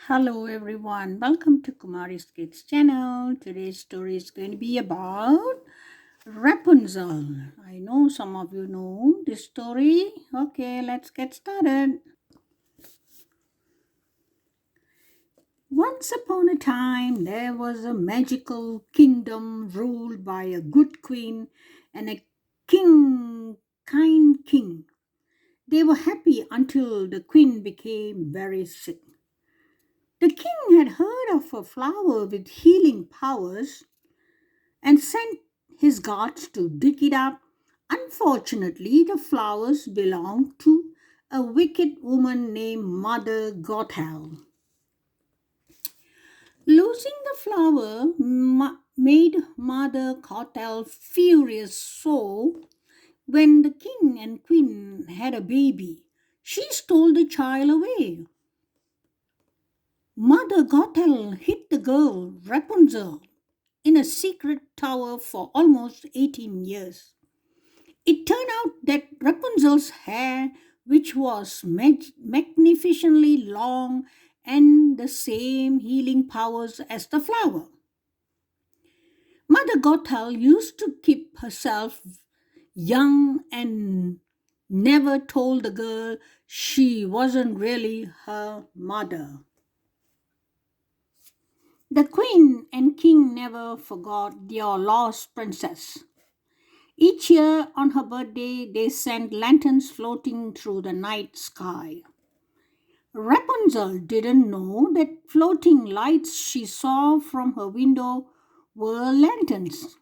Hello everyone, welcome to Kumari's Kids channel. Today's story is going to be about Rapunzel. I know some of you know this story. Okay, let's get started. Once upon a time, there was a magical kingdom ruled by a good queen and a kind king. They were happy until the queen became very sick. The king had heard of a flower with healing powers and sent his guards to dig it up. Unfortunately, the flowers belonged to a wicked woman named Mother Gothel. Losing the flower made Mother Gothel furious, so when the king and queen had a baby, she stole the child away. Mother Gothel hid the girl, Rapunzel, in a secret tower for almost 18 years. It turned out that Rapunzel's hair, which was magnificently long and the same healing powers as the flower. Mother Gothel used to keep herself young and never told the girl she wasn't really her mother. The queen and king never forgot their lost princess. Each year on her birthday, they sent lanterns floating through the night sky. Rapunzel didn't know that floating lights she saw from her window were lanterns.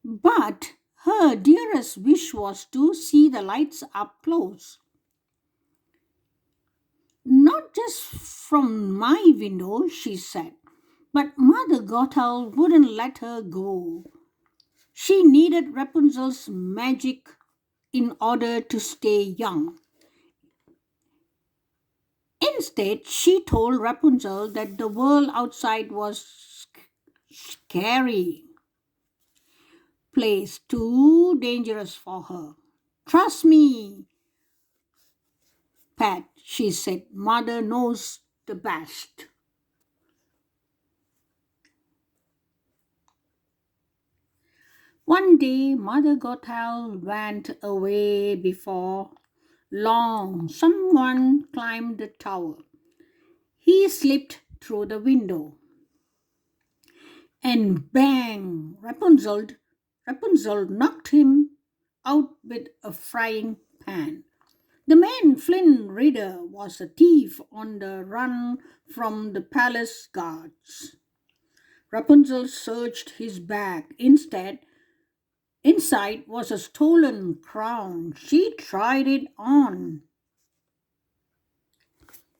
But her dearest wish was to see the lights up close. Not just from my window, she said, but Mother Gothel wouldn't let her go. She needed Rapunzel's magic in order to stay young. Instead, she told Rapunzel that the world outside was scary place, too dangerous for her. Trust me, Pat, she said. Mother knows the best. One day, Mother Gothel went away before long. Someone climbed the tower. He slipped through the window. And bang! Rapunzel knocked him out with a frying pan. The man, Flynn Reader, was a thief on the run from the palace guards. Rapunzel searched his bag. Inside was a stolen crown. She tried it on.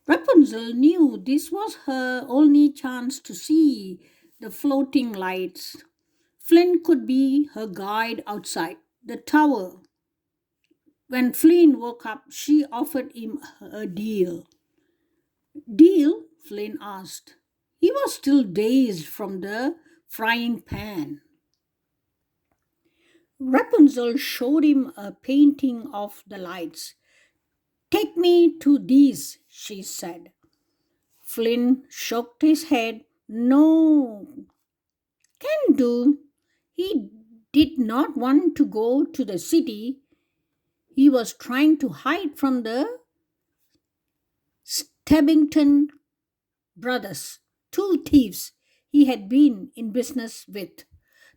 Rapunzel knew this was her only chance to see the floating lights. Flynn could be her guide outside the tower. When Flynn woke up, she offered him a deal. Deal? Flynn asked. He was still dazed from the frying pan. Rapunzel showed him a painting of the lights. Take me to these, she said. Flynn shook his head. No, can do. He did not want to go to the city. He was trying to hide from the Stabbington brothers, two thieves he had been in business with.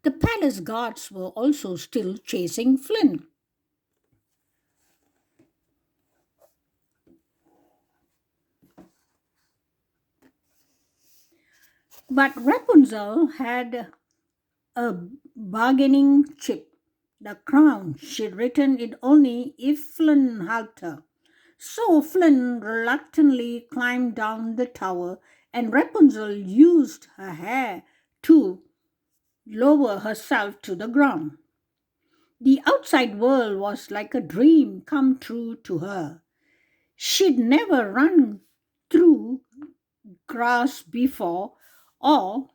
The palace guards were also still chasing Flynn. But Rapunzel had a bargaining chip. The crown, she'd written it only if Flynn helped her. So Flynn reluctantly climbed down the tower, and Rapunzel used her hair to lower herself to the ground. The outside world was like a dream come true to her. She'd never run through grass before, or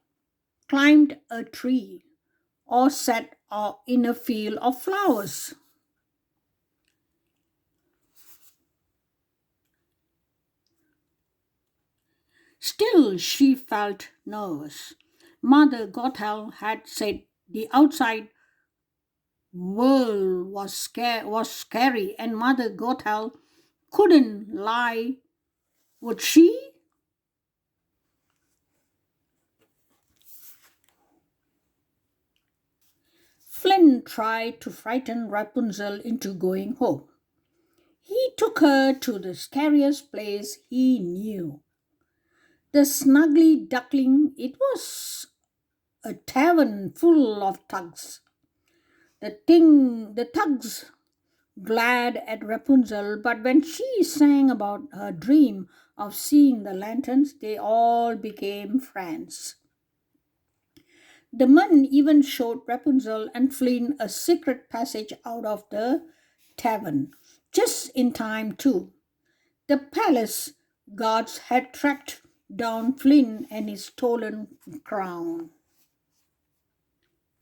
climbed a tree, or sat in a field of flowers. Still, she felt nervous. Mother Gothel had said the outside world was scary, and Mother Gothel couldn't lie, would she? Flynn tried to frighten Rapunzel into going home. He took her to the scariest place he knew. The snuggly duckling, it was a tavern full of thugs. The thugs glared at Rapunzel, but when she sang about her dream of seeing the lanterns, they all became friends. The men even showed Rapunzel and Flynn a secret passage out of the tavern, just in time too. The palace guards had tracked down Flynn and his stolen crown.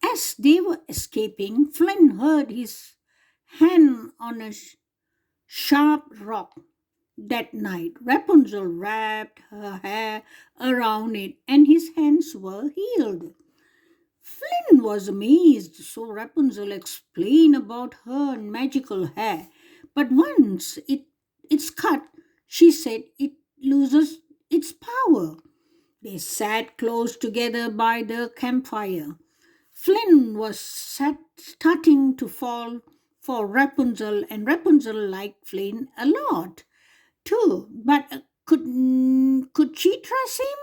As they were escaping, Flynn heard his hand on a sharp rock. That night, Rapunzel wrapped her hair around it, and his hands were healed. Flynn was amazed, so Rapunzel explained about her magical hair. But once it's cut, she said it loses its power. They sat close together by the campfire. Flynn was starting to fall for Rapunzel, and Rapunzel liked Flynn a lot too. But could she trust him?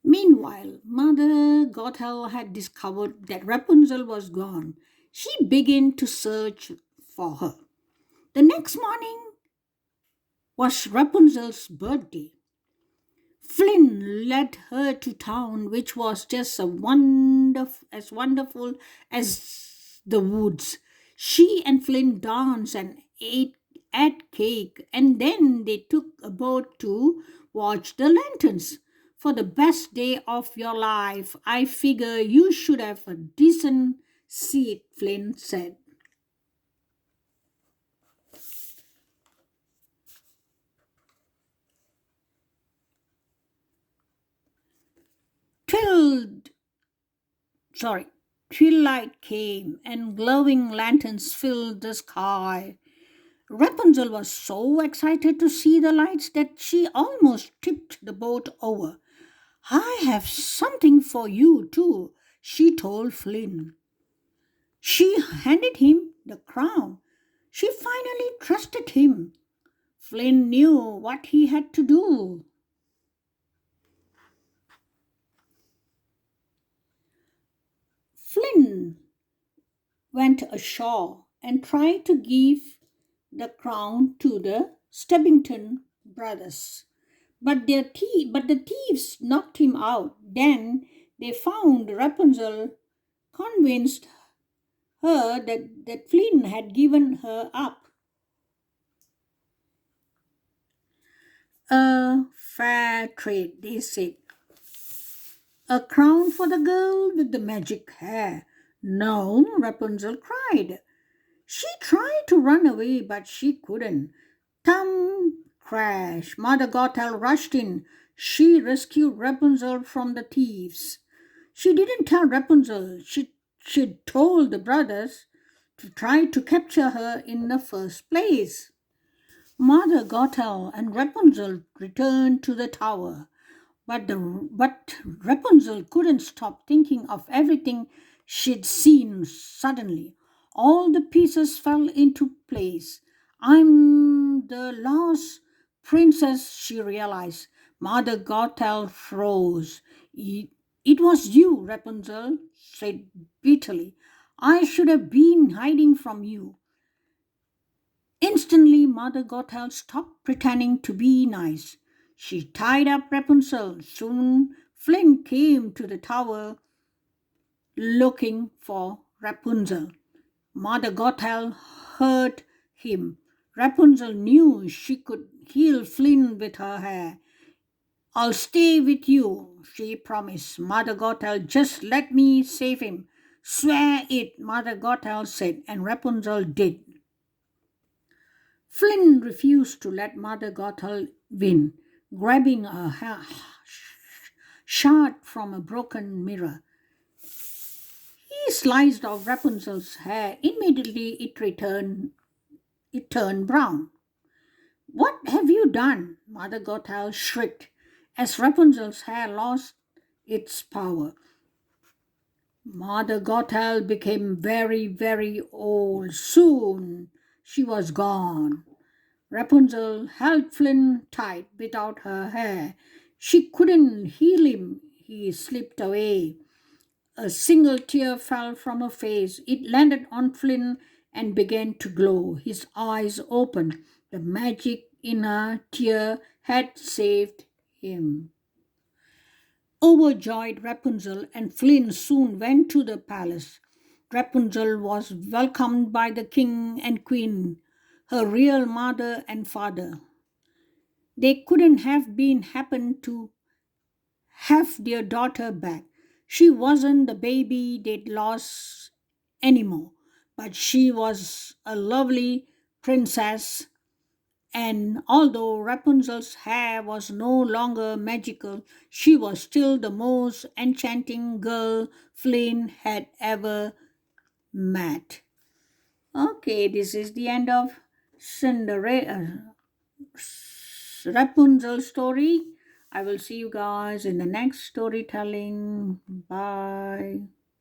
Meanwhile, Mother Gothel had discovered that Rapunzel was gone. She began to search for her. The next morning was Rapunzel's birthday. Flynn led her to town, which was just as wonderful as the woods. She and Flynn danced and ate cake, and then they took a boat to watch the lanterns. For the best day of your life, I figure you should have a decent seat, Flynn said. Till sorry, twilight came and glowing lanterns filled the sky. Rapunzel was so excited to see the lights that she almost tipped the boat over. I have something for you too, she told Flynn. She handed him the crown. She finally trusted him. Flynn knew what he had to do. Flynn went ashore and tried to give the crown to the Stebbington brothers. But the thieves knocked him out. Then they found Rapunzel, convinced her that Flynn had given her up. A fair trade, they said. A crown for the girl with the magic hair. No, Rapunzel cried. She tried to run away, but she couldn't. Thump, crash. Mother Gothel rushed in. She rescued Rapunzel from the thieves. She didn't tell Rapunzel. She told the brothers to try to capture her in the first place. Mother Gothel and Rapunzel returned to the tower. But Rapunzel couldn't stop thinking of everything she'd seen suddenly. All the pieces fell into place. I'm the lost princess, she realized. Mother Gothel froze. It was you, Rapunzel, said bitterly. I should have been hiding from you. Instantly, Mother Gothel stopped pretending to be nice. She tied up Rapunzel. Soon, Flynn came to the tower looking for Rapunzel. Mother Gothel heard him. Rapunzel knew she could heal Flynn with her hair. I'll stay with you, she promised. Mother Gothel, just let me save him. Swear it, Mother Gothel said, and Rapunzel did. Flynn refused to let Mother Gothel win, grabbing a shard from a broken mirror. He sliced off Rapunzel's hair. Immediately it turned brown. What have you done? Mother Gothel shrieked as Rapunzel's hair lost its power. Mother Gothel became very, very old. Soon she was gone. Rapunzel held Flynn tight without her hair. She couldn't heal him. He slipped away. A single tear fell from her face. It landed on Flynn and began to glow. His eyes opened. The magic in her tear had saved him. Overjoyed, Rapunzel and Flynn soon went to the palace. Rapunzel was welcomed by the king and queen, her real mother and father. They couldn't have been happened to have their daughter back. She wasn't the baby they'd lost anymore, but she was a lovely princess. And although Rapunzel's hair was no longer magical, she was still the most enchanting girl Flynn had ever met. Okay, this is the end of Cinderella Rapunzel story. I will see you guys in the next storytelling. Bye.